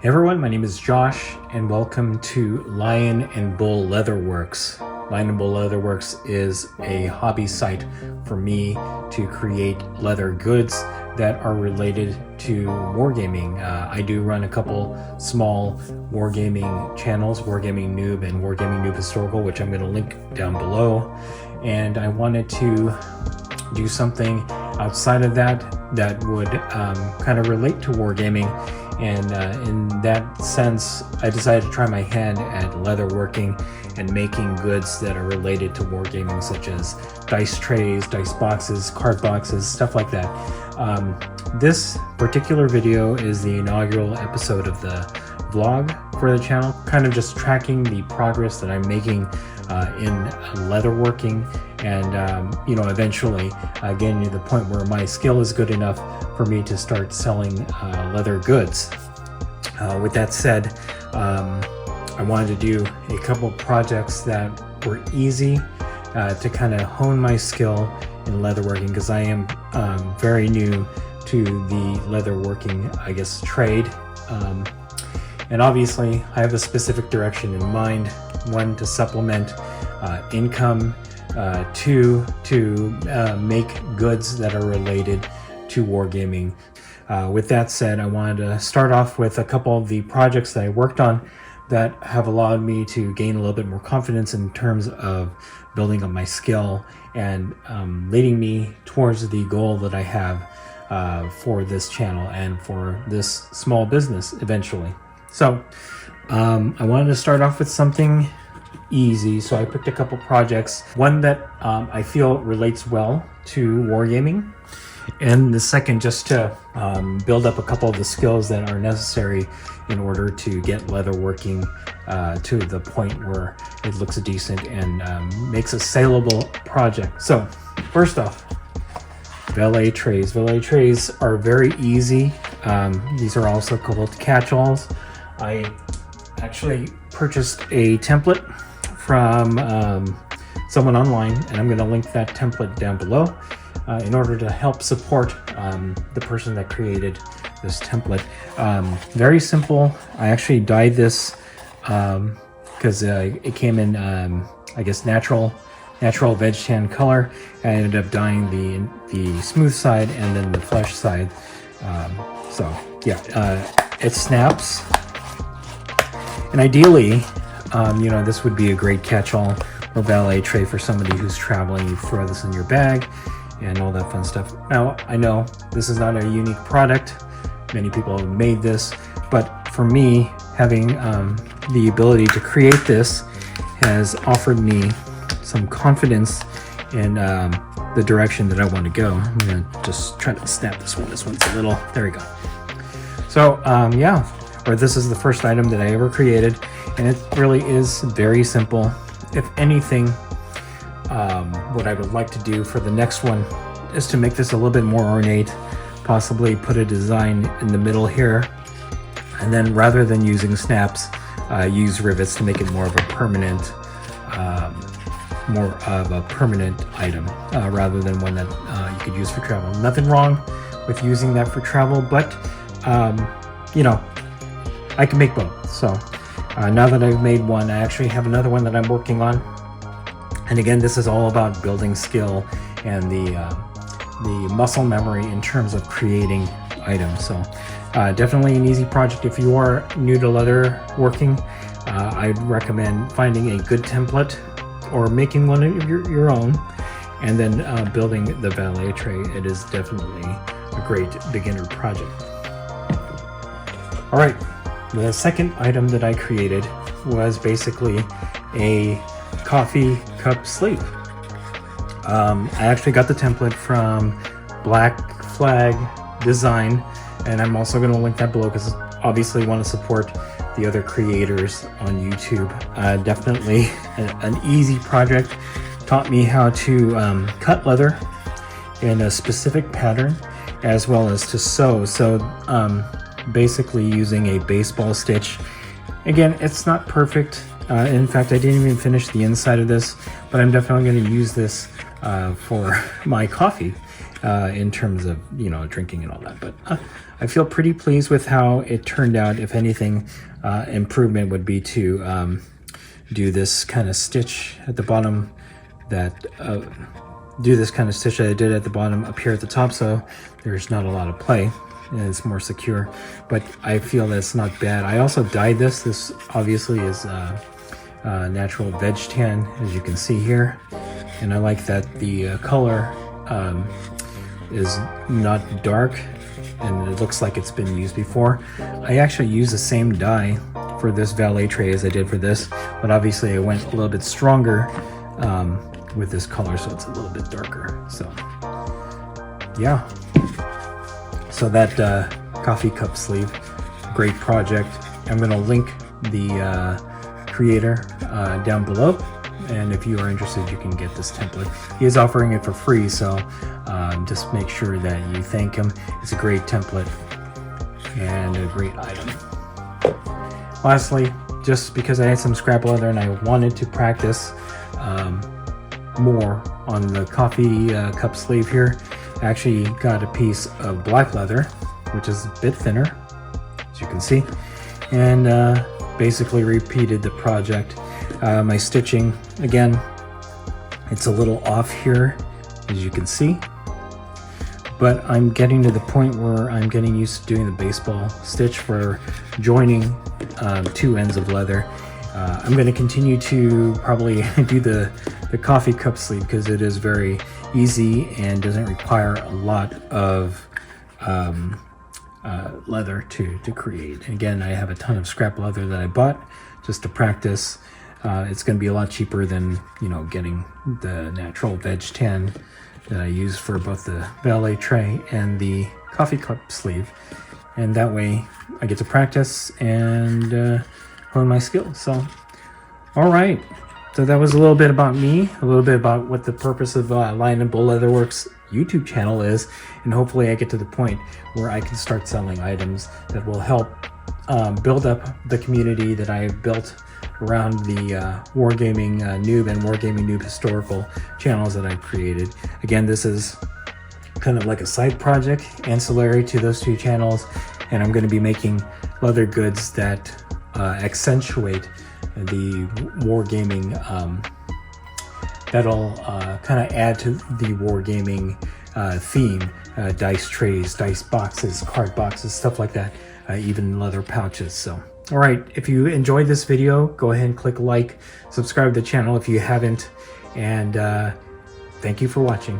Hey everyone, my name is Josh and welcome to Lion and Bull Leatherworks. Lion and Bull Leatherworks is a hobby site for me to create leather goods that are related to wargaming. I do run a couple small wargaming channels, Wargaming Noob and Wargaming Noob Historical, which I'm going to link down below. And I wanted to do something outside of that would kind of relate to wargaming. And in that sense, I decided to try my hand at leatherworking and making goods that are related to wargaming, such as dice trays, dice boxes, card boxes, stuff like that. This particular video is the inaugural episode of the vlog for the channel, kind of just tracking the progress that I'm making in leatherworking, and eventually getting to the point where my skill is good enough for me to start selling leather goods. With that said, I wanted to do a couple projects that were easy to kind of hone my skill in leatherworking, because I am very new to the leatherworking, I guess, trade. And obviously I have a specific direction in mind: one, to supplement income, two, to make goods that are related to wargaming. With that said, I wanted to start off with a couple of the projects that I worked on that have allowed me to gain a little bit more confidence in terms of building up my skill and leading me towards the goal that I have for this channel and for this small business eventually. So I wanted to start off with something easy, so I picked a couple projects. One that I feel relates well to wargaming, and the second just to build up a couple of the skills that are necessary in order to get leatherworking to the point where it looks decent and makes a saleable project. So first off, Valet trays. Valet trays are very easy. These are also called catch-alls. I actually purchased a template from someone online, and I'm going to link that template down below in order to help support the person that created this template. Very simple. I actually dyed this because it came in I guess natural veg tan color. I ended up dyeing the smooth side and then the flesh side. So yeah, it snaps. And ideally, this would be a great catch-all or valet tray for somebody who's traveling. You throw this in your bag and all that fun stuff. Now, I know this is not a unique product. Many people have made this, but for me, having the ability to create this has offered me some confidence in the direction that I want to go. I'm gonna just try to snap this one. This one's a little, there we go. So this is the first item that I ever created, and it really is very simple. If anything, what I would like to do for the next one is to make this a little bit more ornate, possibly put a design in the middle here, and then rather than using snaps, use rivets to make it more of a permanent item, rather than one that you could use for travel. Nothing wrong with using that for travel, but I can make both. So now that I've made one, I actually have another one that I'm working on. And again, this is all about building skill and the muscle memory in terms of creating items. So definitely an easy project. If you are new to leatherworking, I'd recommend finding a good template or making one of your own, and then building the valet tray. It is definitely a great beginner project. All right, the second item that I created was basically a coffee cup sleeve. I actually got the template from Black Flag Design, and I'm also going to link that below because obviously want to support the other creators on YouTube. Definitely an easy project. Taught me how to cut leather in a specific pattern, as well as to sew. So basically using a baseball stitch. Again, it's not perfect. In fact, I didn't even finish the inside of this, but I'm definitely going to use this for my coffee. in terms of, you know, drinking and all that. But I feel pretty pleased with how it turned out. If anything, improvement would be to do this kind of stitch at the bottom that do this kind of stitch that I did at the bottom up here at the top, so there's not a lot of play and it's more secure. But I feel that's not bad. I also dyed this. This obviously is natural veg tan, as you can see here, and I like that the color is not dark and it looks like it's been used before. I actually use the same dye for this Valet Tray as I did for this, but obviously I went a little bit stronger with this color, so it's a little bit darker. So yeah, so that coffee cup sleeve, great project. I'm going to link the creator down below, and if you are interested, you can get this template. He is offering it for free, so just make sure that you thank him. It's a great template and a great item. Lastly, just because I had some scrap leather and I wanted to practice more on the coffee cup sleeve here, I actually got a piece of black leather, which is a bit thinner, as you can see, and basically repeated the project. My stitching, again, it's a little off here, as you can see, but I'm getting to the point where I'm getting used to doing the baseball stitch for joining two ends of leather. I'm going to continue to probably do the coffee cup sleeve because it is very easy and doesn't require a lot of leather to create. And again, I have a ton of scrap leather that I bought just to practice. It's going to be a lot cheaper than, you know, getting the natural veg tan that I use for both the Valet Tray and the coffee cup sleeve, and that way I get to practice and hone my skills. So all right, so that was a little bit about me, a little bit about what the purpose of Lion and Bull Leatherworks YouTube channel is, and hopefully I get to the point where I can start selling items that will help build up the community that I have built around the Wargaming Noob and Wargaming Noob historical channels that I've created. Again, this is kind of like a side project ancillary to those two channels, and I'm going to be making leather goods that accentuate the wargaming, that'll kind of add to the wargaming theme. Dice trays, dice boxes, card boxes, stuff like that, even leather pouches. So all right, if you enjoyed this video, go ahead and click like, subscribe to the channel if you haven't, and thank you for watching.